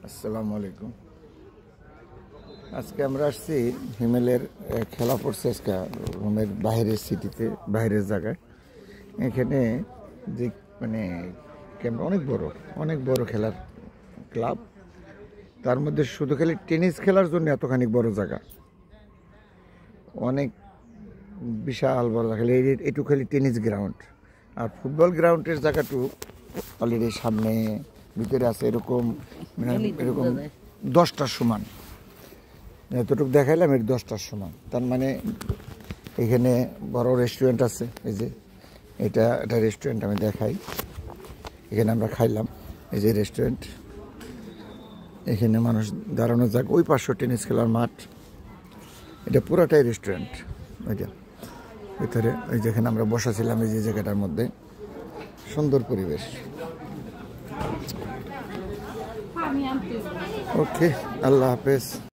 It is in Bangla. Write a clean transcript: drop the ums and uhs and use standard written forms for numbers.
আসসালামু আলাইকুম। আজকে আমরা আসছি হিমেলের খেলা পড়ছে আজকে রুমের বাইরের সিটিতে, বাইরের জায়গায়। এখানে যে মানে অনেক বড় খেলার ক্লাব। তার মধ্যে শুধু খালি টেনিস খেলার জন্য এতখানি বড় জায়গা, অনেক বিশাল বড় জায়গা। এটু খালি টেনিস গ্রাউন্ড, আর ফুটবল গ্রাউন্ডের জায়গাটু অলরেডি সামনে ভিতরে আছে। এরকম 10টার সমান, এতটুকু দেখাইলাম, এর 10টার সমান। তার মানে এখানে বড় রেস্টুরেন্ট আছে। এই যে এটা রেস্টুরেন্ট, আমি দেখাই। এখানে আমরা খাইলাম, এই যে রেস্টুরেন্ট। এখানে মানুষ দাঁড়ানো যাক। ওই পাশে টেনিস খেলার মাঠ, এটা পুরাটাই রেস্টুরেন্ট। ওইটা ভিতরে, ওই যেখানে আমরা বসাছিলাম, এই যে জায়গাটার মধ্যে সুন্দর পরিবেশ। ওকে, আল্লাহ হাফেজ।